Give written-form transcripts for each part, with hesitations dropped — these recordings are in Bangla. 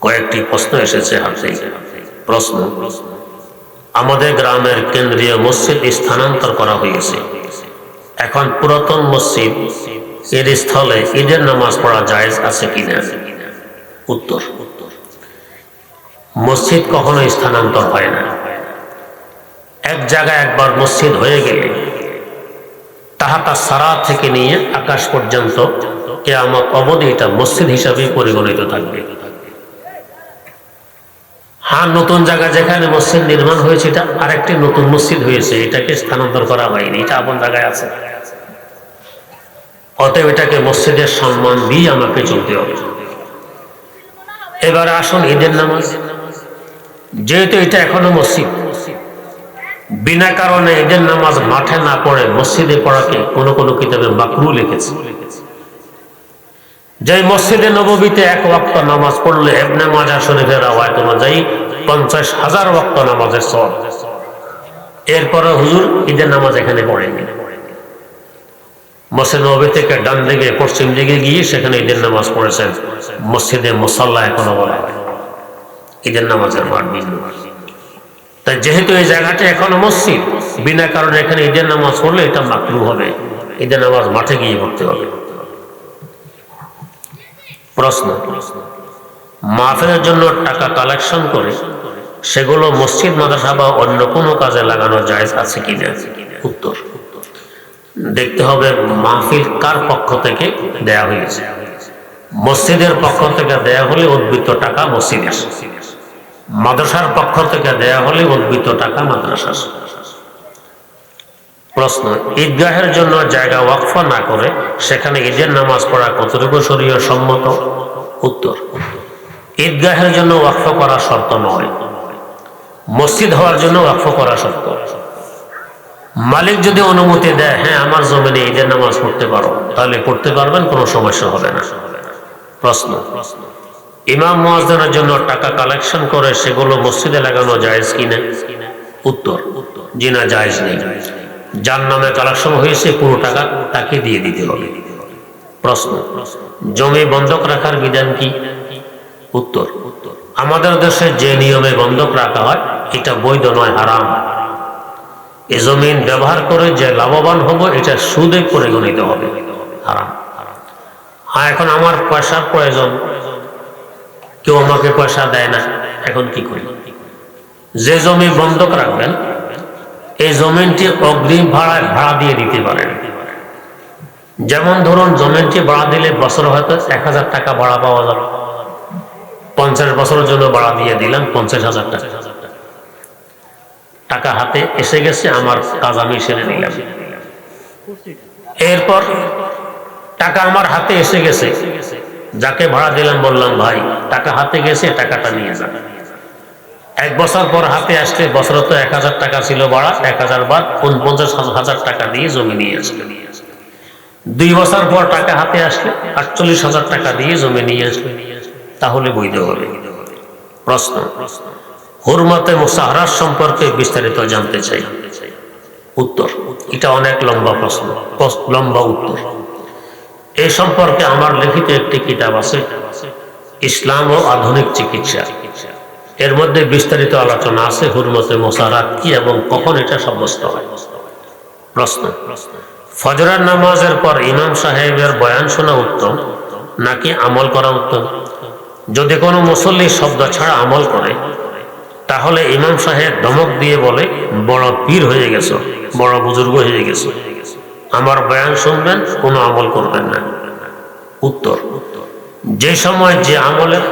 কয়েকটি প্রশ্ন এসেছে হাতে। প্রশ্ন: আমাদের গ্রামের কেন্দ্রীয় মসজিদ স্থানান্তর করা হয়েছে, এখন পুরাতন মসজিদ এর স্থলে ঈদের নামাজ পড়া জায়েজ আছে কিনা? উত্তর: মসজিদ কখনো স্থানান্তর হয় না। এক জায়গায় একবার মসজিদ হয়ে গেলে তাহাতা সারা থেকে নিয়ে আকাশ পর্যন্ত কিয়ামত অবধি এটা মসজিদ হিসাবে পরিগণিত থাকবে। হ্যাঁ, নতুন জায়গা যেখানে মসজিদ নির্মাণ হয়েছে এটা আরেকটি নতুন মসজিদ হয়েছে, এটাকে স্থানান্তর করা হয়নি, এটা আপন জায়গায় আছে। অতএব এটাকে মসজিদের সম্মান দিয়ে আমাকে চলতে হবে। এবার আসুন ঈদের নামাজ। যেহেতু এটা এখনো মসজিদ, বিনা কারণে ঈদের নামাজ মাঠে না পড়ে মসজিদে পড়াকে কোন কোন কিতাবে মাকরুহ লিখেছে। যে মসজিদে নববীতে এক ওয়াক্ত নামাজ পড়লে ইবনে মাজাহ শরীফের রওয়ায়াত অনুযায়ী 50,000 ওয়াক্ত নামাজের সওয়াব। এরপরে হুজুর ঈদের নামাজ এখানে পড়েনি। মসজিদ নববী থেকে ডান দিকে পশ্চিম দিকে গিয়ে সেখানে ঈদের নামাজ পড়েছেন। মসজিদে মুসাল্লা এখনো বলা হয়, ঈদের নামাজের মাঠ ভিন্ন। তাই যেহেতু এই জায়গাটা এখনো মসজিদ, বিনা কারণে এখানে ঈদের নামাজ পড়লে এটা মাকরুহ হবে, ঈদের নামাজ মাঠে গিয়ে পড়তে হবে। প্রশ্ন: মাহফিলের জন্য টাকা কালেকশন করে সেগুলো মসজিদ, মাদ্রাসা বা অন্য কোনো কাজে লাগানো জায়েজ আছে কিনা? উত্তর: দেখতে হবে মাহফিল কার পক্ষ থেকে দেয়া হয়েছে। মসজিদের পক্ষ থেকে দেয়া হলে উদ্বৃত্ত টাকা মসজিদের, মাদ্রাসার পক্ষ থেকে দেয়া হলে উদ্বৃত্ত টাকা মাদ্রাসার। প্রশ্ন: ঈদগাহের জন্য জায়গা ওয়াকফ না করে সেখানে ঈদের নামাজ পড়া কতটুকু শরীয়ত সম্মত? উত্তর: ঈদগাহের জন্য ওয়াকফ করা শর্ত নয়, মসজিদ হওয়ার জন্য ওয়াকফ করা শর্ত। মালিক যদি অনুমতি দেয়, হ্যাঁ আমার জমিনে ঈদের নামাজ পড়তে পারো, তাহলে পড়তে পারবেন, কোনো সমস্যা হবে না। প্রশ্ন: ইমাম মুয়াজ্জিনের জন্য টাকা কালেকশন করে সেগুলো মসজিদে লাগানো জায়েজ কিনা? উত্তর: জি না, জায়েজ নেই। যার নামে কালেকশন হয়েছে পুরো টাকা তাকে দিয়ে দিতে হবে। প্রশ্ন: জমি বন্ধক রাখার বিধান কি? উত্তর: আমাদের দেশে যে নিয়মে বন্ধক রাখা হয় এটা বৈধ নয়, হারাম। এই জমিন ব্যবহার করে যে লাভবান হব এটা সুদে পরিগণিত হবে, হারাম। হ্যাঁ, এখন আমার পয়সার প্রয়োজন, কেউ আমাকে পয়সা দেয় না, এখন কি করি? যে জমি বন্ধক রাখবেন এই জমিনটি অগ্রিম ভাড়া দিয়ে দিতে পারেন। যেমন ধরুন, জমিনটি ভাড়া দিলে বছর হয়তো 1,000 টাকা ভাড়া পাওয়া যাবে, 50 বছরের জন্য ভাড়া দিয়ে দিলাম 50,000 টাকা। টাকা হাতে এসে গেছে, আমার কাজ আমি সেরে নিলাম। এরপর টাকা আমার হাতে এসে গেছে, যাকে ভাড়া দিলাম বললাম, ভাই টাকা হাতে গেছে, টাকাটা নিয়ে যান। 1 বছর পর হাতে আসলে, বছরে তো 1,000 টাকা ছিল ভাড়া, 1,000 বাদ 49,000 টাকা দিয়ে জমি নিয়ে আসলে। 2 বছর পর টাকা হাতে আসলে 48,000 টাকা দিয়ে জমি নিয়ে আসলে, তাহলে বৈধ হবে। প্রশ্ন: হুরমাতে মুসাহারার সম্পর্কে বিস্তারিত জানতে চাই। উত্তর: এটা অনেক লম্বা প্রশ্ন, লম্বা উত্তর। এই সম্পর্কে আমার লিখিত একটি কিতাব আছে, ইসলাম ও আধুনিক চিকিৎসা। এর মধ্যে বিস্তারিত আলোচনা আছে হুরমতে মুসাহারাত কি এবং কখন এটা সাব্যস্ত হয়। প্রশ্ন: ফজরের নামাজের পর ইমাম সাহেবের বয়ান শোনা উত্তম নাকি আমল করা উত্তম? যদি কোনো মুসল্লি শব্দ ছাড়া আমল করে তাহলে ইমাম সাহেব ধমক দিয়ে বলে, বড় পীর হয়ে গেছো, বড় বুজুর্গ হয়ে গেছো, আমার বয়ান শুনবেন, কোনো আমল করবেন না। উত্তর: যে সময় যে আমলের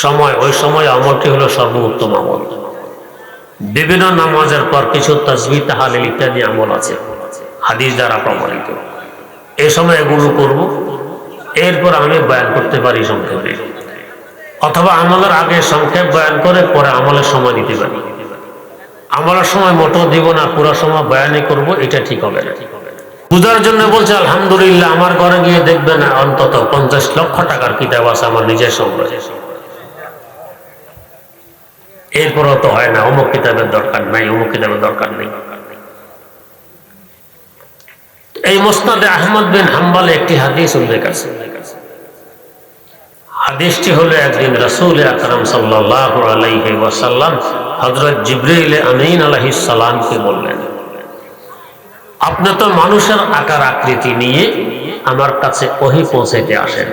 সময়, ওই সময় আমলটি হলো সর্বোত্তম আমল। বিভিন্ন নামাজের পর কিছু তাসবিহ, তাহলিল ইত্যাদি আমল আছে হাদিস দ্বারা প্রমাণিত, এই সময় এগুলো করব, এরপর আমি বয়ান করতে পারি সংক্ষেপে, অথবা আমলের আগে সংক্ষেপ বয়ান করে পরে আমলের সময় দিতে পারি। আমলের সময় মোটো দিব না, পুরো সময় বয়ানই করব, এটা ঠিক হবে না। বুঝার জন্য বলছে, আলহামদুলিল্লাহ আমার ঘরে গিয়ে দেখবেন অন্তত 50 লক্ষ টাকার কিতাব আছে আমার নিজের সঙ্গে, এরপরও তো হয় না, অমুক কিতাবের দরকার নাই, অমুক কিতাবের দরকার নেই। এই মুসনাদে আহমদ বিন হাম্বলে একটি হাদিস উল্লেখ আছে। হাদিসটি হলো একদিন রাসূল আকরাম সাল্লাল্লাহু আলাইহি ওয়াসাল্লাম হযরত জিবরাইল আমিন আলাইহিস সালামকে বললেন, আপনি তো মানুষের আকার আকৃতি নিয়ে আমার কাছে ওহী পৌঁছাইতে আসেন,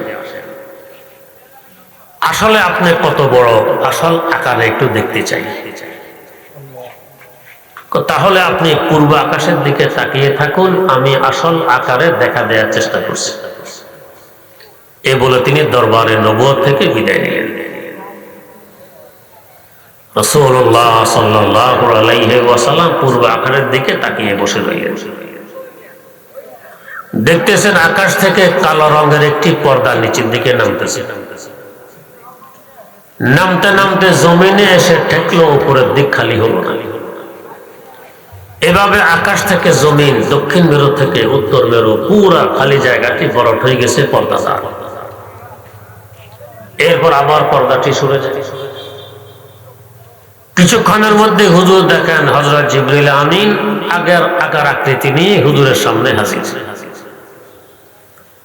আসলে আপনি কত বড় আসল আকারে একটু দেখতে চাই। তাহলে আপনি পূর্ব আকাশের দিকে তাকিয়ে থাকুন, আমি আসল আকারে দেখা দেওয়ার চেষ্টা করছি। এ বলে তিনি দরবারে নবুয়ত থেকে বিদায় নিলেন। রাসূলুল্লাহ সাল্লাল্লাহু আলাইহি ওয়াসাল্লাম পূর্ব আকাশের দিকে তাকিয়ে বসে রইলেন। দেখতেছেন আকাশ থেকে কালো রঙের একটি পর্দা নিচের দিকে নামতেছে। নামতে নামতে জমিনে এসে ঠেকলো, উপরের দিক খালি হলো না। এভাবে আকাশ থেকে জমিন, দক্ষিণ মেরু থেকে উত্তর মেরু, পুরা খালি জায়গাটি বরফ হয়ে গেছে পর্দাদার। এরপর আবার পর্দাটি সরে যায়। কিছুক্ষণের মধ্যে হুজুর দেখেন হযরত জিবরিল আমিন আগের আকার আকৃতি নিয়ে হুজুরের সামনে হাজির।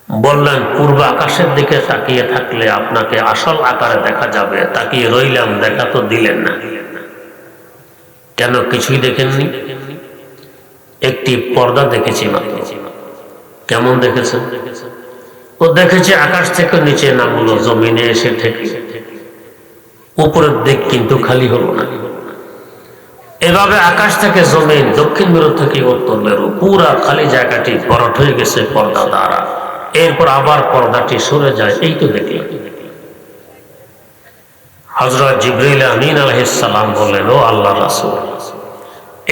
বললেন, পূর্ব আকাশের দিকে তাকিয়ে থাকলে আপনাকে আসল আকারে দেখা যাবে। তাকিয়ে রইলাম, দেখা তো দিলেন না। কেন, কিছুই দেখেননি? একটি পর্দা দেখেছি মাত্র। কেমন দেখেছেন? ও দেখেছে আকাশ থেকে নিচে নামলো, জমিনে এসে ঠেকে, উপরের দিক কিন্তু খালি হলো না। এভাবে আকাশ থেকে জমিন, দক্ষিণ মেরু থেকে উত্তর মেরু, পুরা খালি জায়গাটি বরফ হয়ে গেছে পর্দা দ্বারা। এরপর আবার পর্দাটি সরে যায়। এই তো দেখলাম। হযরত জিবরাইল আমিন আলাইহিস সালাম বললেন, ও আল্লাহর রাসূল,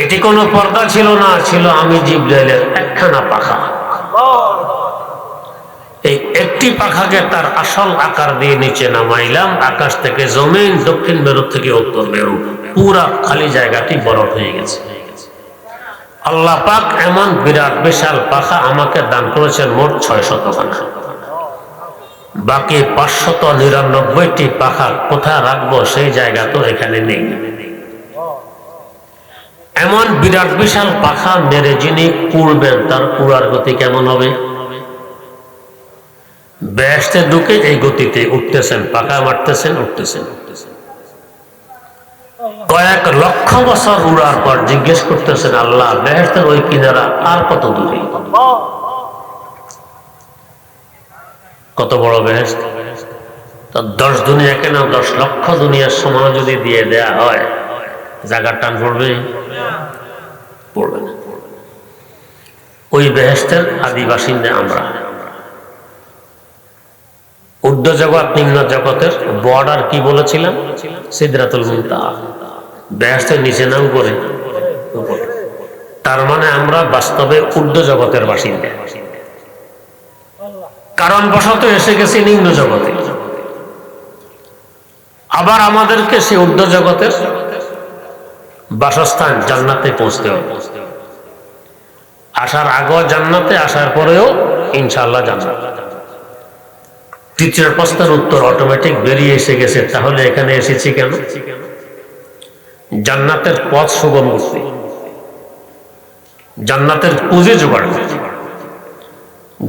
এটি কোনো পর্দা ছিল না, ছিল আমি জিবরাইলের একখানা পাখা। এই একটি পাখাকে তার আসল আকার দিয়ে নিচে নামাইলাম। আকাশ থেকে জমিন, দক্ষিণ মেরু থেকে উত্তর মেরু, পুরা খালি জায়গাটি বরফ হয়ে গেছে। আল্লাহ পাক এমন বিরাট বিশাল পাখা আমাকে দান করেছেন মোট 600 পাখা। বাকি 599টি পাখা কোথায় রাখবো সেই জায়গা তো এখানে নেই। এমন বিরাট বিশাল পাখা মেরে যিনি উড়বেন, তার উড়ার গতি কেমন হবে? বেহেশতে ঢুকে এই গতিতে উঠতেছেন, পাখা মারতেছেন, উঠতেছেন। কয়েক লক্ষ বছর উড়ার পর জিজ্ঞেস করতেছেন, আল্লাহ, বেহেশতের ওই কিনারা আর কত দূরে? কত বড় বেহেশত! 10 দুনিয়া কেন, 10 লক্ষ দুনিয়ার সমান যদি দিয়ে দেয়া হয়, জায়গার টান পড়বে? পড়বে না। ওই বেহেশতের আদি বাসিন্দা আমরা। ঊর্ধ্ব জগৎ নিম্ন জগতের বর্ডার কি বলেছিলাম? সিদরাতুল মুনতাহা। বেহেশতের নিচে না উপরে? উপরে। তার মানে আমরা বাস্তবে ঊর্ধ্ব জগতের বাসিন্দা। কারণ বশত এসে গেছি নিম্ন জগতে। আবার আমাদেরকে সে ঊর্ধ্ব জগতের বাসস্থান জান্নাতে পৌঁছতে হবে। আসার আগেও জান্নাতে, আসার পরেও ইনশাআল্লাহ জান্নাত। তৃতীয় প্রশ্নের উত্তর অটোমেটিক বেরিয়ে এসে গেছে। তাহলে এখানে এসেছি কেন? জান্নাতের পথ সুগম করতে, জান্নাতের পুঁজি জোগাড় করতে।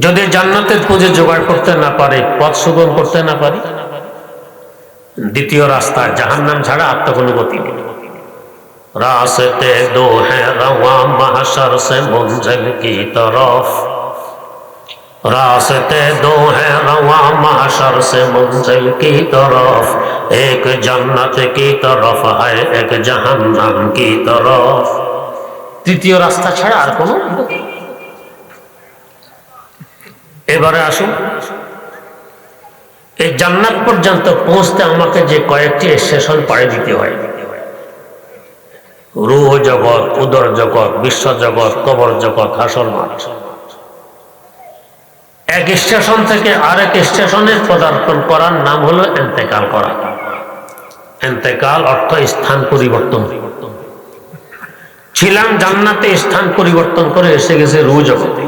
যদি জান্নাতের পুঁজি জোগাড় করতে না পারে, পথ সুগম করতে না পারি, দ্বিতীয় রাস্তা জাহান্নাম ছাড়া আর তো কোনো গতি নেই। রাস্তে দো হ্যাঁ রওয়া মাহশর সে মুনজিল কি তরফ, रास्ते दो हैं रवा महशर से मंजिल की तरफ, एक जन्नत की तरफ है एक जहन्नम की तरफ। তৃতীয় রাস্তা ছাড়া আর কোনো। এবারে আসুন, এই জান্নাত পর্যন্ত পৌঁছতে আমাকে যে কয়েকটি স্টেশন পাড়ি দিতে হয়, রূহ জগৎ, উদর জগৎ, বিশ্ব জগৎ, কবর জগৎ, হাসর মাঠ। এক স্টেশন থেকে আরেক স্টেশনে পদার্পণ করার নাম হলো ইন্তেকাল করা। ইন্তেকাল অর্থ স্থান পরিবর্তন। ছিলাম জান্নাতে, স্থান পরিবর্তন করে এসে গেছে রূহ জগতে।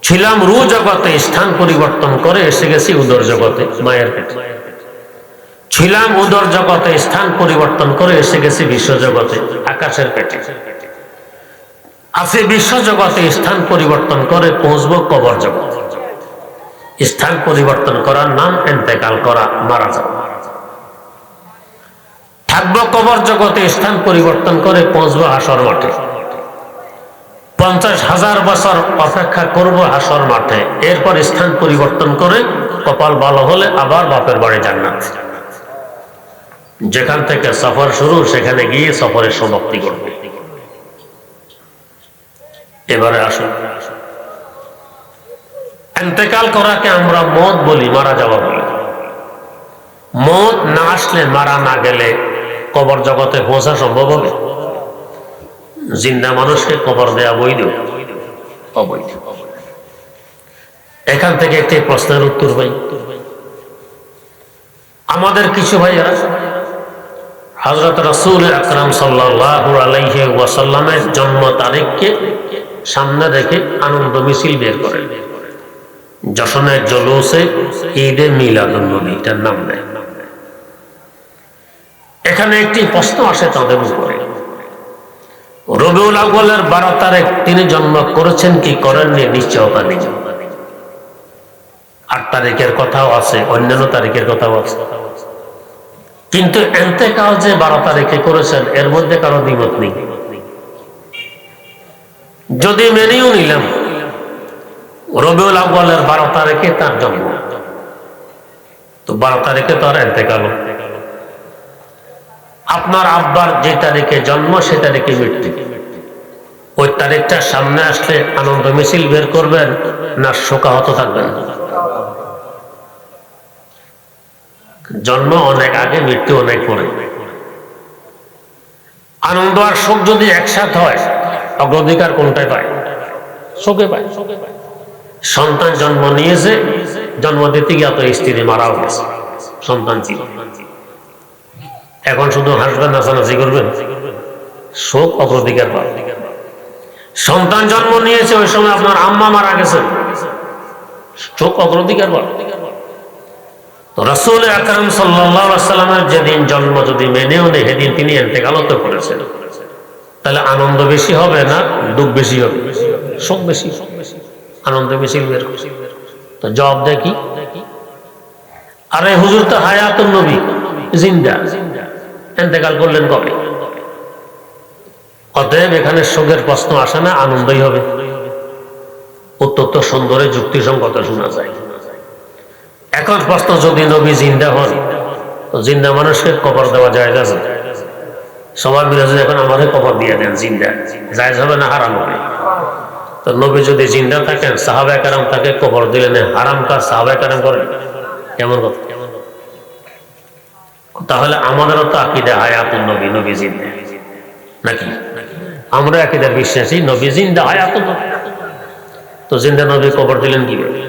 ছিলাম রূহ জগতে, স্থান পরিবর্তন করে এসে গেছি উদর জগতে, মায়ের পেটে। ছিলাম উদর জগতে, স্থান পরিবর্তন করে এসে গেছি বিশ্ব জগতে, আকাশের পেটে। আছে বিশ্ব জগতে, স্থান পরিবর্তন করে পৌঁছবো কবর জগৎ। স্থান পরিবর্তন করার নাম ইন্তেকাল করা, মারা যাওয়া। থাকবো কবর জগতে, স্থান পরিবর্তন করে পৌঁছবো হাসর মাঠে। 50,000 বছর অপেক্ষা করব হাসর মাঠে, এরপর স্থান পরিবর্তন করে কপাল ভালো হলে আবার বাপের বাড়ি জান্নাত। যেখান থেকে সফর শুরু সেখানে গিয়ে সফরের সমাপ্তি করবে। এবারে আসুন, ইন্তেকাল করাকে আমরা মওত বলি, মারা যাওয়া বলি। মওত না আসলে, মারা না গেলে কবর জগতে পৌঁছা সম্ভব হবে? জিন্দা মানুষকে কবর দেয়া বৈধ? অবৈধ। এখান থেকে একটি প্রশ্নের উত্তর পাই। আমাদের কিছু ভাইয়েরা হযরত রাসূল আকরাম সাল্লাল্লাহু আলাইহি ওয়াসাল্লামের জন্ম তারিখকে সামনে রেখে আনন্দ মিছিল বের করে, জশনের জলুসে ঈদে মিলাদুন নবী এটার নাম দেয়। এখানে একটি প্রশ্ন আসে তাদের উপরে, রবিউল আউয়ালের 12 তারিখ তিনি জন্ম করেছেন কি করেননি? নিশ্চয়তা নেই। 8 তারিখের কথাও আছে, অন্যান্য তারিখের কথাও আছে, কিন্তু ইন্তেকাল যে 12 তারিখে করেছেন এর মধ্যে কারো দ্বিমত নেই। যদি মেনেও নিলাম রবিউল আউয়ালের 12 তারিখে তার জন্ম, তো 12 তারিখে তো আর ইন্তেকাল। আপনার আব্বার যে তারিখে জন্ম সে তারিখে মৃত্যু, ওই তারিখটা সামনে আসলে আনন্দ মিছিল বের করবেন না শোকাহত থাকবেন? জন্ম অনেক আগে, মৃত্যু অনেক পরে। আনন্দ আর শোক যদি একসাথে হয়, অগ্রাধিকার কোনটায় পায়? শোকে পায়। সন্তান জন্ম নিয়েছে, জন্ম দিতে গিয়ে তো স্ত্রী মারাও গেছে, সন্তান ছিল, এখন শুধু হাসবেন, নাচানাচি করবেন, শোক অগ্রাধিকার পাবে। সন্তান জন্ম নিয়েছে ওই সময় আপনার আম্মা মারা গেছেন, শোক অগ্রাধিকার পাবে। তো রাসূল আকরাম সাল্লাল্লাহু আলাইহি ওয়াসাল্লামের যেদিন জন্ম যদি মেনেও নেই, সেদিন তিনি ইন্তেকালও করেছেন, তাহলে আনন্দ বেশি হবে না দুঃখ বেশি হবে? শোক বেশি। আনন্দ মিছিল বের করছে, তো জবাব দেয় কি? আরে হুজুর তো হায়াতুন নবী, জিন্দা, ইন্তেকাল করলেন কবে? অতএব এখানে শোকের প্রশ্ন আসে না, আনন্দই হবে। অত্যন্ত সুন্দরে যুক্তিসঙ্গত শোনা যায়। এখন প্রশ্ন, যদি নবী জিন্দা হন তো জিন্দা মানুষকে কবর দেওয়া জায়েজ আছে? সবার বিরোধী এখন আমাদের কবর দিয়ে দেন, জিন্দা জায়েজ হবে না হারাম হবে? তো নবী যদি জিন্দা থাকেন, সাহাবায়ে কেরাম তাকে কবর দিলেন, হারাম কাজ সাহাবায়ে কেরাম করেন? কেমন কথা? তাহলে আমাদেরও তো আকীদা হায়াতুন নবী, নবী জিন্দা নাকি? আমরা আকীদার বিশ্বাসী নবী জিন্দা, হায়াতুন নবী। তো জিন্দা নবী কবর দিলেন কিভাবে?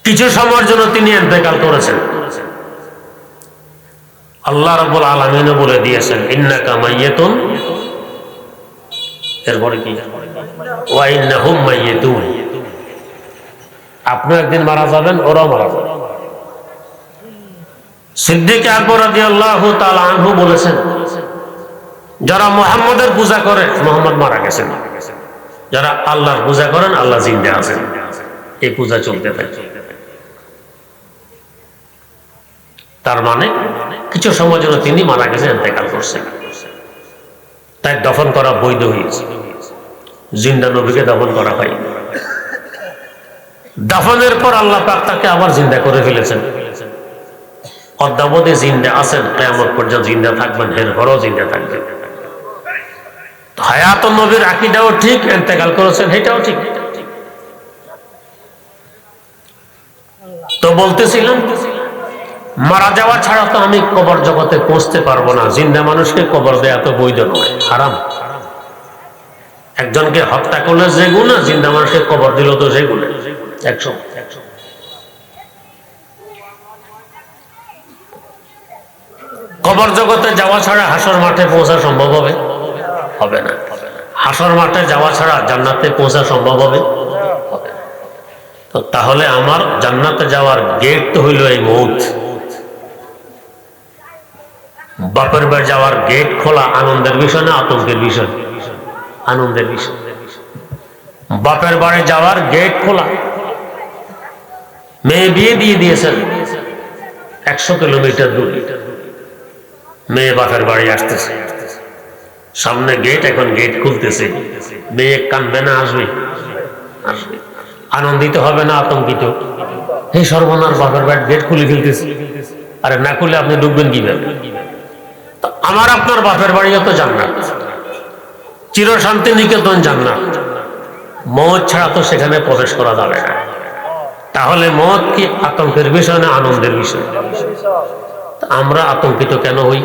কিছু সময়ের জন্য তিনি ইন্তেকাল করেছেন। আল্লাহ রাব্বুল আলামিনও বলে দিয়েছেন ইন্নাকা মাইয়াতুন, এরপরে কি? ওয়া ইন্নাহুম মাইয়াতুন, আপনি একদিন মারা যাবেন, ওরাও মারা যাবে। সিদ্দিক আকবর রাদিয়াল্লাহু তাআলা আনহু বলেছেন, যারা মুহাম্মদের পূজা করে মুহাম্মদ মারা গেছেন, যারা আল্লাহর পূজা করেন আল্লাহ জিন্দা আছেন, এই পূজা চলতে থাকে। তার মানে কিছু সময়ের জন্য তিনি মারা গেছেন, ইন্তেকাল করছেন, তাই দফন করা বৈধ হয়েছে। জিন্দা নবীকে দফন করা হয়। দফনের পর আল্লাহ পাক তাকে আবার জিন্দা করে ফেলেছেন। অদ্যাবধি জিন্দা আছেন, কিয়ামত পর্যন্ত জিন্দা থাকবেন, এরপরও জিন্দা থাকবেন। হায়াতুন নবীর আকীদাও ঠিক, ইন্তেকাল করেছেন এটাও ঠিক। তো বলতেছিলাম, মারা যাওয়া ছাড়া তো আমি কবর জগতে পৌঁছতে পারবো না। জিন্দা মানুষকে কবর দেয়া তো বৈধ নয়, হারাম। একজনকে হত্যা করলে যে গুনাহ, জিন্দা মানুষকে কবর দিল তো সেই গুনাহ 100। কবর জগতে যাওয়া ছাড়া হাসর মাঠে পৌঁছা সম্ভব হবে? হবে না। হাসর মাঠে যাওয়া ছাড়া জান্নাতে পৌঁছা সম্ভব হবে? হবে না। তো তাহলে আমার জান্নাতে যাওয়ার গেট তো হইল এই মউত। বাপের বাড়ি যাওয়ার গেট খোলা আনন্দের বিষয় না আতঙ্কের বিষয়? আনন্দের বিষয়। বাপের বাড়ি যাওয়ার গেট খোলা, মেয়ে বিয়ে দিয়ে দিয়েছেন 100 কিলোমিটার দূরে। মেয়ে বাপের বাড়ি আসতেছে, সামনে গেট, এখন গেট খুলতেছে। মেয়ে কানবে না আসবে? আসবে। আনন্দিত হবে না আতঙ্কিত? এই সর্বনাশ, বাপের বাড়ির গেট খুলে ফেলতেছে। আরে না খুলে আপনি ঢুকবেন কিভাবে? আমার আপনার বাপের বাড়িও তো জান্নাত, চিরশান্তি নিকেতন জান্নাত। মওত ছাড়া তো সেখানে প্রবেশ করা যাবে না। তাহলে মওত কি আতঙ্কের বিষয় না আনন্দের বিষয়? আমরা আতঙ্কিত কেন হই,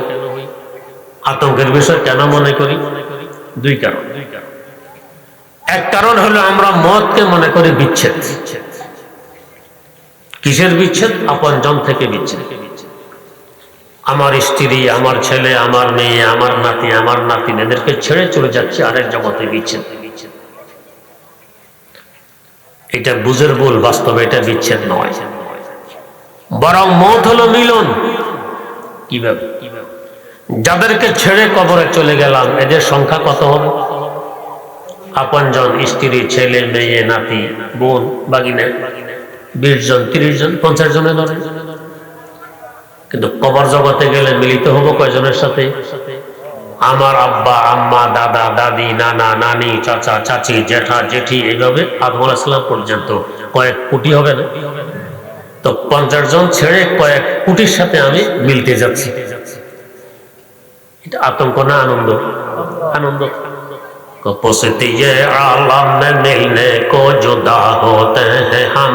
আতঙ্কের বিষয় কেন মনে করি? দুই কারণ। এক কারণ হলো আমরা মওতকে মনে করি বিচ্ছেদ। কিসের বিচ্ছেদ? আপনজন থেকে বিচ্ছেদ। আমার স্ত্রী, আমার ছেলে, আমার মেয়ে, আমার নাতি, আমার নাতিন, এদেরকে ছেড়ে চলে যাচ্ছে আরেক জগতে, বিচ্ছেদ। এটা বুঝের ভুল, বাস্তবে এটা বিচ্ছেদ নয়, বরং মওত হলো মিলন। কিভাবে? যাদেরকে ছেড়ে কবরে চলে গেলাম, এদের সংখ্যা কত হবে? আপনজন, স্ত্রী, ছেলে, মেয়ে, নাতি, বোন, বাগিনা, 20 জন, 30 জন, 50 জনের ধরে। কিন্তু কবর জগতে গেলে মিলিত হবো কয়জনের সাথে? আমার আব্বা, আম্মা, দাদা, দাদি, নানা, নানি, চাচা, চাচি, জেঠা, জেঠি, এইভাবে আদম আলাইহিস সালাম পর্যন্ত কয়েক কোটি হবে না? তো 50 জন ছেড়ে কয়েক কোটির সাথে আমি মিলতে যাচ্ছি। এটা আতঙ্ক না আনন্দ? আনন্দ। पुसती ये आलम में मिलने को जुदा होते हैं हम,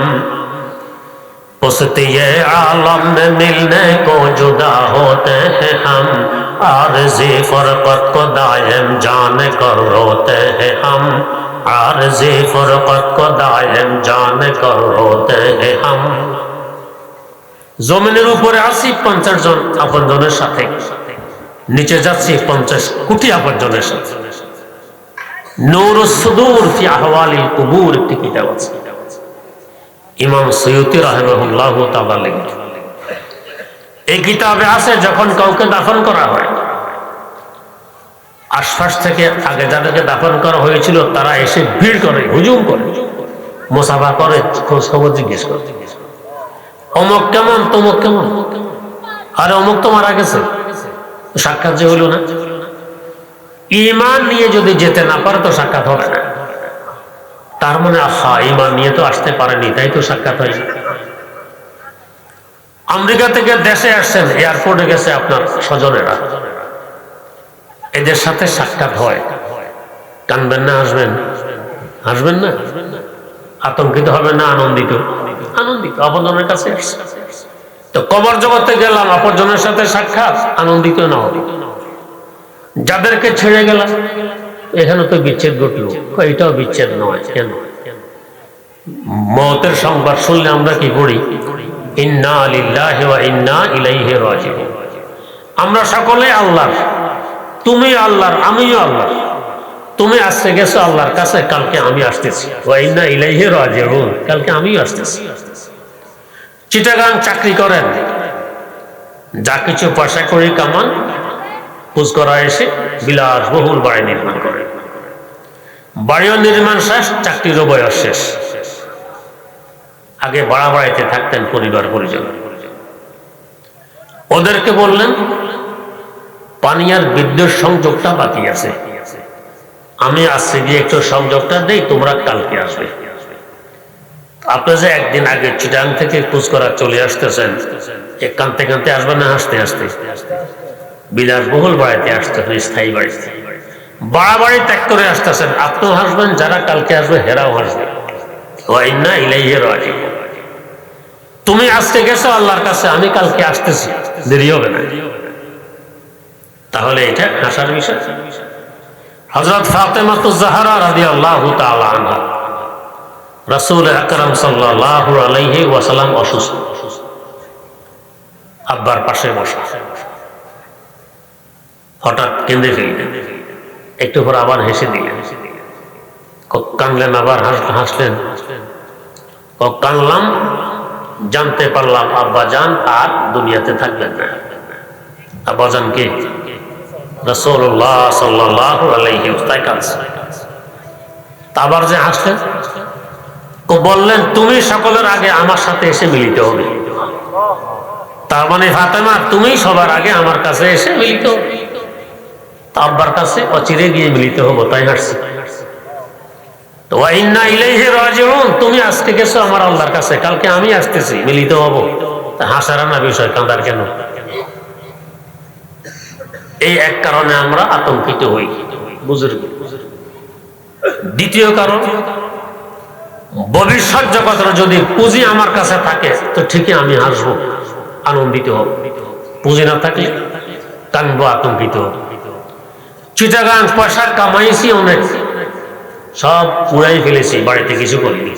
पुसती ये आलम में मिलने को जुदा होते हैं हम, आरज़ी फरकत को दायम जान कर रोते हैं हम, आरज़ी फरकत को दायम जान कर रोते हैं हम। জমিনের উপরে আছি 50 জন আপনজনের সাথে, নিচে যাচ্ছি 50 কোটি আপনজনের সাথে। নূরুস সুদূর ফি আহওয়ালিল কুবুর একটি কিতাব আছে, ইমাম সৈয়দী রাহিমাহুল্লাহু তাআলা লিখেছেন। এই কিতাবে আছে যখন কাউকে দাফন করা হয়, আশপাশ থেকে আগে যাদেরকে দাফন করা হয়েছিল তারা এসে ভিড় করে, হুজুম করে, মুসাফা করে, খোঁজ খবর জিজ্ঞেস করে, অমুক কেমন, তমুক কেমন, আরে অমুক তো মারা গেছে, সাক্ষাৎ যে হইল না। ঈমান নিয়ে যদি যেতে না পারে তো সাক্ষাৎ হবে না। তার মানে আহা, ঈমান নিয়ে তো আসতে পারেনি, তাই তো সাক্ষাৎ হয়নি। আমেরিকা থেকে দেশে আসছেন, এয়ারপোর্টে গেছে আপনার স্বজনেরা, এদের সাথে সাক্ষাৎ হয়, কানবেন না হাসবেন? হাসবেন না? আতঙ্কিত হবে না আনন্দিত? আনন্দিত, আপনজনের কাছে আসছে। তো কবর জগতে গেলাম, আপনজনের সাথে সাক্ষাৎ, আনন্দিত না হবে? যাদেরকে ছেড়ে গেলাম, এখানে তো বিচ্ছেদ ঘটল, এটাও বিচ্ছেদ নয়। কেন? মওতের সংবাদ শুনলে আমরা কি করি? ইন্না লিল্লাহি ওয়া ইন্না ইলাইহি রাজিউন। আমরা সকলে আল্লাহর, তুমি আল্লাহর, আমিও আল্লাহর। তুমি আজকে গেছো আল্লাহর কাছে, কালকে আমি আসতেছি। ওয়া ইন্না ইলাইহি রাজিউন, কালকে আমিও আসতেছি। চিটাগাং চাকরি করেন, যা কিছু পয়সা করে কামান, খোঁজ করা এসে বিলাসবহুল বাড়ি নির্মাণ করে, বাড়িও নির্মাণ শেষ, চাকরিরও বয়স শেষ। আগে ভাড়া বাড়িতে থাকতেন পরিবার পরিজন। ওদেরকে বললেন পানি আর বিদ্যুৎ সংযোগটা বাকি আছে, আমি আজকে গিয়ে একটু সংযোগটা দেই, তোমরা কালকে আসবে। আপনি যে একদিন আগে চিটাং থেকে খোঁজ করা চলে আসতেছেন, কানতে কানতে আসবেন না হাসতে হাসতে? বিলাসবহুল বাড়িতে আসতেছেন, স্থায়ী বাড়িতে, বাড়াবাড়ি ত্যাগ করে আসতেছেন, আপনিও হাসবেন, যারা কালকে আসবে হেরাও হাসবে। ওয়া ইন্না ইলাইহি রাজিউন। তুমি আজকে গেছো আল্লাহর কাছে, আমি কালকে আসতেছি, দেরি হবে না। তাহলে এটা হাসার বিষয়। হযরত ফাতেমাতুজ জাহরা রাদিয়াল্লাহু তাআলা আনহা, রাসূল আকরাম সাল্লাল্লাহু আলাইহি ওয়াসাল্লাম অসুস্থ, আব্বার পাশে বসা, হঠাৎ কেঁদে ফেললেন, একটু পর আবার হেসে দিলেন, কানলেন, আবার হাসলেন, কানলাম, জানতে পারলাম আব্বা জান আর দুনিয়াতে থাকবেন না। আব্বা জান কে? রাসূলুল্লাহ সাল্লাল্লাহু আলাইহি ওয়াসাল্লাম। আবার যে হাসলেন, বললেন তুমি সকলের আগে আমার সাথে এসে মিলিত হবে। তার মানে ফাতেমা তুমি সবার আগে আমার কাছে এসে মিলিত হবে। আব্বার কাছে অচিরে গিয়ে মিলিত হবো, তাই হাসছে। তো ইন্না ইলাইহি রাজিউন, তুমি আজকে গেছো আমার আল্লাহর কাছে, কালকে আমি আসতেছি, মিলিত হব। হাসার না বিষয়, কাঁদার কেন? এই এক কারণে আমরা আতঙ্কিত হই, বুজুর্গ। দ্বিতীয় কারণ, ভবিষ্যৎ জগতের যদি পুঁজি আমার কাছে থাকে তো ঠিকই আমি হাসবো, আনন্দিত হব। পুঁজি না থাকলে কানবো, আতঙ্কিত হব। চিটাগাং পয়সা কামাইছি অনেক, সব পুরাই ফেলেছি, বাড়িতে কিছু করিনি।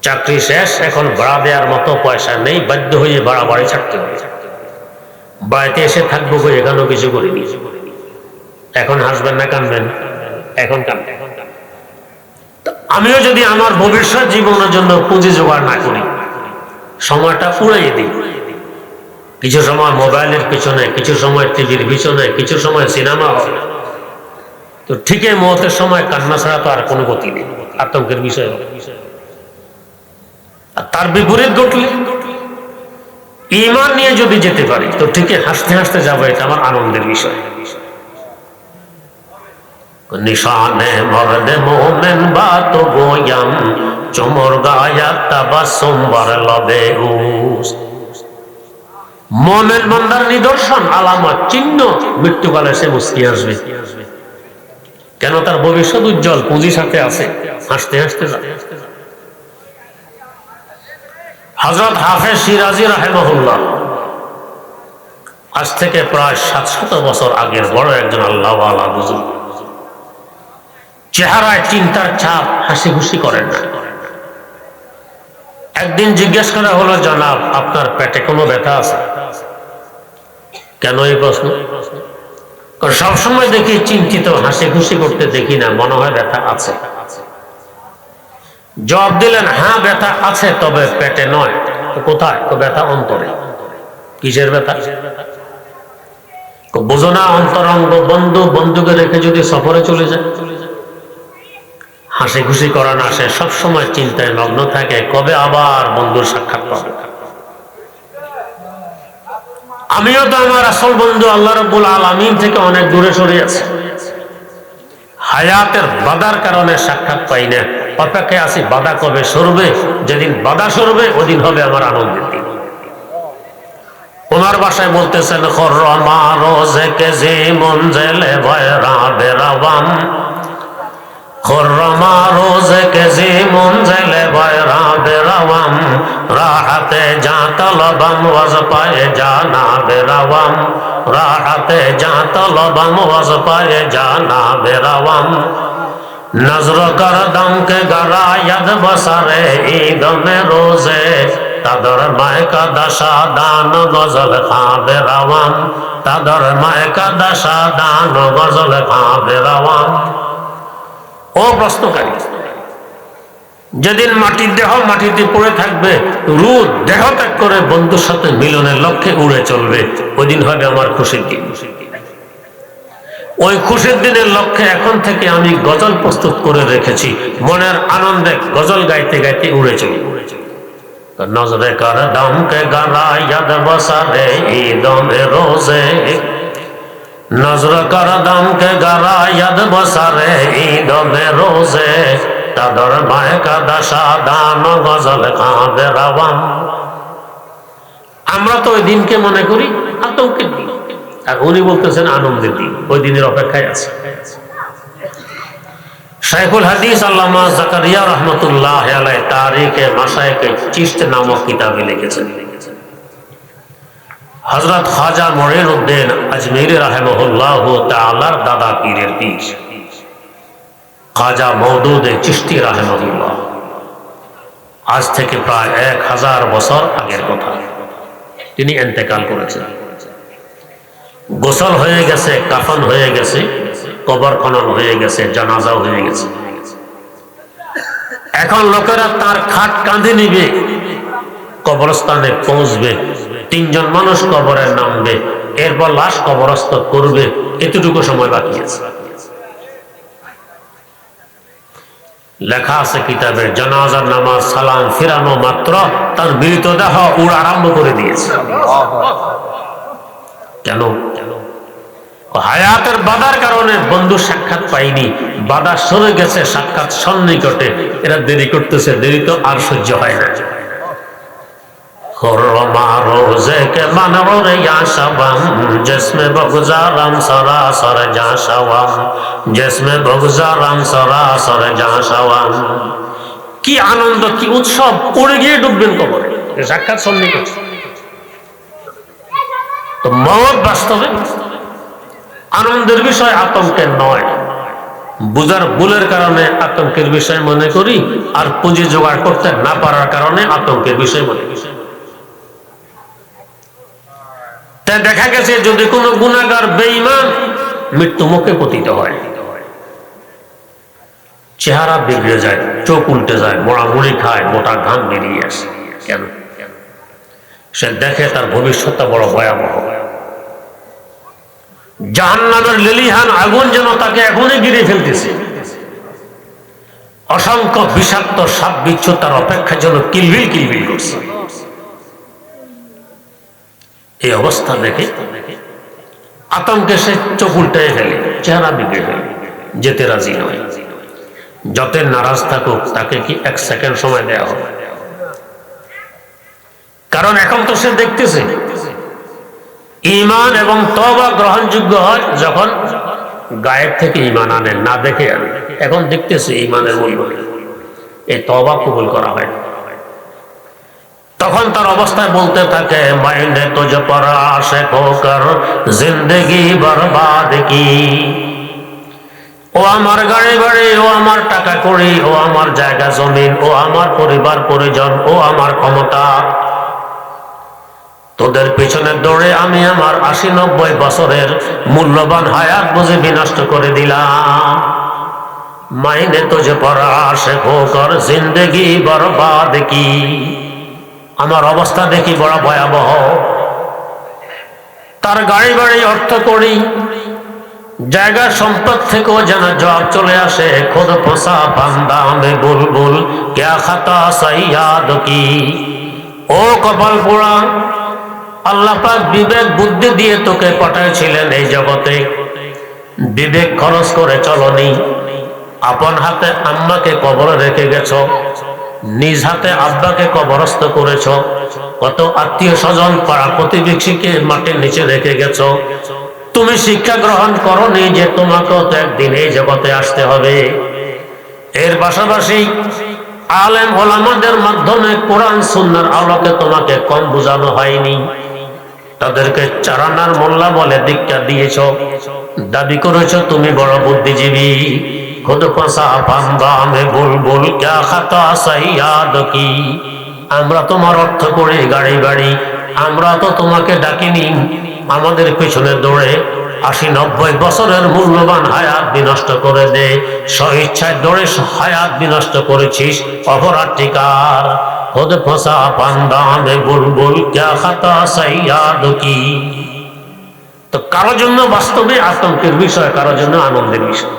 চাকরি শেষ, এখন ভাড়া দেওয়ার মতো পয়সা নেই, বাধ্য হয়ে ভাড়া বাড়ি ছাড়তে হবে। বাড়িতে এসে থাকবো, এখানেও কিছু করিনি। এখন হাসবেন না কানবেন? এখন কানবেন। আমিও যদি আমার ভবিষ্যৎ জীবনের জন্য পুঁজি জোগাড় না করি, সময়টা উড়াইয়ে দিই, কিছু সময় মোবাইলের পিছনে, কিছু সময় টিভির পিছনে, কিছু সময় সিনেমা হল, তো ঠিকই মতের সময় কান্না ছাড়া তো আর কোনো গতি নেই, আতঙ্কের বিষয় হবে। আর তার বিপরীত ঘটলে, ঈমান নিয়ে যদি যেতে পারি তো ঠিকই হাসতে হাসতে যাবো, এটা আমার আনন্দের বিষয়। নিশানে মর্দে মোমেন বাত গোয়াম চমর গায়া তাবাসসুম বার লবে উস। মোমেন বান্দার নিদর্শন, আলামত, চিহ্ন, মৃত্যুকালে সে মুস্কি আসবে। কেন? তার ভবিষ্যৎ উজ্জ্বল, পুঁজি সাথে আছে, হাসতে হাসতে যাবে। হযরত হাফেজ শিরাজি রাহিমাহুল্লাহ আজ থেকে প্রায় 700 বছর আগের বড় একজন আল্লাহওয়ালা বুজুর্গ, চেহারায় চিন্তার ছাপ, হাসি খুশি করেন না। একদিন জিজ্ঞেস করা হলো, জনাব আপনার পেটে কোনো ব্যথা আছে? কেন এই প্রশ্ন? সবসময় দেখি চিন্তিত, হাসি খুশি করতে দেখি না, মনে হয় ব্যথা আছে। জবাব দিলেন, হ্যাঁ ব্যথা আছে, তবে পেটে নয়। তো কোথায়? তো ব্যথা অন্তরে। কিসের ব্যথা? বোঝো না, অন্তরঙ্গ বন্ধু, বন্ধুকে রেখে যদি সফরে চলে যায়, হাসি খুশি করা না, সে সবসময় চিন্তায় মগ্ন থাকে, কবে আবার বন্ধুর সাক্ষাৎ পাবে। আমিও তো আমার আসল বন্ধু আল্লাহ রাব্বুল আলামিন থেকে অনেক দূরে সরে আছি, হায়াতের বাধার কারণে সাক্ষাৎ পাই না। অপেক্ষায় আছি বাধা কবে সরবে। যেদিন বাধা সরবে ওদিন হবে আমার আনন্দের দিন। ওনার ভাষায় বলতেছেন, খরমা রোজে কে জি মঞ্জেলে ভয়রা বেরাবাম, খরমা রোজে কে জি মঞ্জেলে ভয়রা বেরাবাম, রাহাতে যা তলবাম ওয়াজ পায়ে জানা বেরাবাম, রাহাতে যা তলবাম ওয়াজ পায়ে জানা বেরাবাম, নজর কর দম কে গরায়দ বসরে ঈদ মে রোজে, তাদর মায়কা দশা দান গজল খাবে রাওয়াম, তাদর মায়কা দশা দান গজল খাবে রাওয়াম। ও প্রশ্নকারী, যেদিন মাটির দেহ মাটিতে পড়ে থাকবে, রূহ দেহ ত্যাগ করে বন্ধুর সাথে মিলনের লক্ষ্যে উড়ে চলবে, ওই দিন হবে আমার খুশির দিন। ওই খুশির দিনের লক্ষ্যে এখন থেকে আমি গজল প্রস্তুত করে রেখেছি, মনের আনন্দে গজল গাইতে গাইতে উড়ে চলি। নজরে কর দম কে গরায়দ বসরে ঈদ মে রোজে, নজর কর দম কে গরায়দ বসরে ঈদ মে রোজে, তাদর মায়কা দশা দান গজল খাবে রাওয়াম। আমরা তো ওই দিনকে মনে করি আতঙ্কের দিন, আর উনি বলতেছেন আনন্দের দিন, ওই দিনের অপেক্ষায় আছে। শাইখুল হাদিস আল্লামা জাকারিয়া রহমতুল্লাহ আলাইহি তারিখে মাশায়েখে চিশত নামক কিতাবে লিখেছেন, হযরত খাজা মঈনুদ্দিন আজমিরি রাহিমাহুল্লাহু তাআলার দাদা পীরের পীর খাজা মওদুদ চিশতি রাহিমাহুল্লাহ, আজ থেকে প্রায় 1000 বছর আগের কথা, তিনি ইন্তেকাল করেছেন। গোসল হয়ে গেছে, কাফন হয়ে গেছে, কবর খনন হয়ে গেছে, জানাজাও হয়ে গেছে। এখন লোকেরা তার খাট কাঁধে নিবে, কবরস্থানে পৌঁছবে, 3 জন মানুষ কবরে নামবে, এরপর লাশ কবরস্থ করবে, এতটুকু সময় বাকি আছে। লেখা আছে কিতাবের, জানাজার নামাজ সালাম ফিরানো মাত্র তার মৃতদেহ উড় আরম্ভ করে দিয়েছে। কেন? হায়াতের বাধার কারণে বন্ধু সাক্ষাৎ পাইনি, বাধা সরে গেছে, সাক্ষাৎ সন্নিকটে, এরা দেরি করতেছে, দেরি তো আর সহ্য হয় না। रोजे के मनोरे या शबम जिसमें बगुजारम सरासर जा शवम जिसमें बगुजारम सरासर जा शवम। কি আনন্দ, কি উৎসব, পড়ে গিয়ে ডুববেন কবরে, সাক্ষাৎ সন্নিকট। তো মওত বাস্তবে আনন্দের বিষয়, আতঙ্কের নয়। বুঝার ভুলের কারণে আতঙ্কের বিষয় মনে করি, আর পুঁজি জোগাড় করতে না পারার কারণে আতঙ্কের বিষয় মনে করি। তাই দেখা গেছে যদি কোনো গুনাহগার বেঈমান মৃত্যু মুখে পতিত হয়, চেহারা বিগড়ে যায়, চোখ উল্টে যায়, মোড়ামুড়ি খায়, মোটা ঘাম বেরিয়ে আসে। কেন? সে দেখে তার ভবিষ্যৎটা বড় ভয়াবহ। জাহান্নামের লেলিহান আগুন যেন তাকে এখনই ঘিরে ফেলতেছে। অসংখ্য বিষাক্ত সাপ বিচ্ছু তার অপেক্ষার জন্য কিলবিল কিলবিল করছে। এই অবস্থা দেখে আতঙ্কে সে চোখ উল্টে ফেলে, চেহারা বিগড়ে ফেলে, যেতে রাজি নয়। যত নারাজ থাকুক তাকে কি এক সেকেন্ড সময় দেওয়া হবে? কারণ এখন তো সে দেখতেছে ঈমান এবং তওবা গ্রহণযোগ্য হয় যখন গায়েব থেকে ঈমান আনে, না দেখে আনে। এখন দেখতেছে ঈমানের মূল্য, এই তওবা কবুল করা হয়। তখন তার অবস্থায় বলতে থাকে, মাইনে তুঝে পর আশিক হোকর জিন্দেগি বরবাদ কি। ও আমার গাড়ি বাড়ি, ও আমার টাকা কড়ি, ও আমার জায়গা জমিন, ও আমার পরিবার পরিজন, ও আমার ক্ষমতা, তোদের পিছনে দৌড়ে আমি আমার ৮০-৯০ বছরের মূল্যবান হায়াত বুঝে বিনষ্ট করে দিলাম। মাইনে তুঝে পর আশিক হোকর জিন্দেগি বরবাদ কি। আমার অবস্থা দেখি বড় ভয়াবহ। তার গাড়ি বাড়ি, অর্থ করি, জায়গা সম্পদ থেকেও যেন জবাব চলে আসে, খুদ ফসা বান্দা মে বুলবুল ক্যা খাতা সাইয়াদ কি। ও কপাল পোড়া, আল্লাহ পাক বিবেক বুদ্ধি দিয়ে তোকে পাঠাইছিলেন এই জগতে, বিবেক খরচ করে চলনি। আপন হাতে আম্মাকে কবরে রেখে গেছ, নিজ হাতে আব্বাকে কবরস্থ করেছ, কত আত্মীয় স্বজন পাড়া প্রতিবেশীকে মাটির নিচে রেখে গেছ। তুমি শিক্ষা গ্রহণ করনি যে তোমাকেও তো একদিন এই জগতে আসতে হবে। এর পাশাপাশি আলেম ওলামাদের মাধ্যমে কোরআন সুন্নাহর আলোকে তোমাকে কম বোঝানো হয়নি। তাদেরকে চারানার মোল্লা বলে দীক্ষা দিয়েছ, দাবি করেছ তুমি বড় বুদ্ধিজীবী। খুদ ফসা বান্দা মে বুলবুল ক্যা খাতা সাইয়াদ কি। আমরা তোমার অর্থ করে গাড়ি বাড়ি, আমরা তো তোমাকে ডাকিনি। আমাদের পিছনে দৌড়ে ৮০-৯০ বছরের মূল্যবান হায়াত বিনষ্ট করে দে। স্বইচ্ছায় দৌড়ে হায়াত বিনষ্ট করেছিস, অপরাধ টিকার। খুদ ফসা বান্দা মে বুলবুল ক্যা খাতা সাইয়াদ কি। তো কারো জন্য বাস্তবে আতঙ্কের বিষয়, কারো জন্য আনন্দের বিষয়।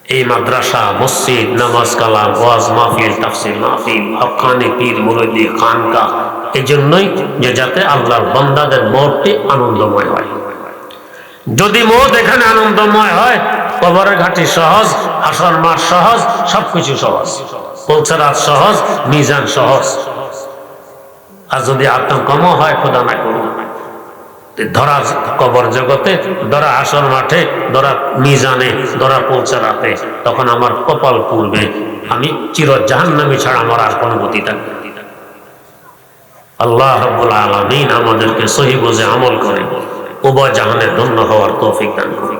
এই মাদ্রাসা, মসজিদ, নামাজ কালাম, ওয়াজ মাহফিল, তাফসীর মাহফিল, হক্কানি পীর মুরিদি খানকা, এই জন্যই যে যাতে আল্লাহর বান্দাদের মওতটি আনন্দময় হয়। যদি মওত এখানে আনন্দময় হয়, কবরের ঘাটি সহজ, হাসর মাঠ সহজ, সবকিছু সহজ, পৌঁছারাত সহজ, মিজান সহজ। আর যদি আতঙ্কময় হয়, খোদা না করুন, ধরা কবর জগতে, ধরা হাসর মাঠে, ধরা মিজানে, ধরা পৌঁছারাতে, তখন আমার কপাল পুড়বে, আমি চির জাহান্নামী ছাড়া আমার আর কোনো গতি থাকবে। আল্লাহ রাব্বুল আলামিন আমাদেরকে সহি বুঝে আমল করে উভয় জাহানে ধন্য হওয়ার তৌফিক দান করুন।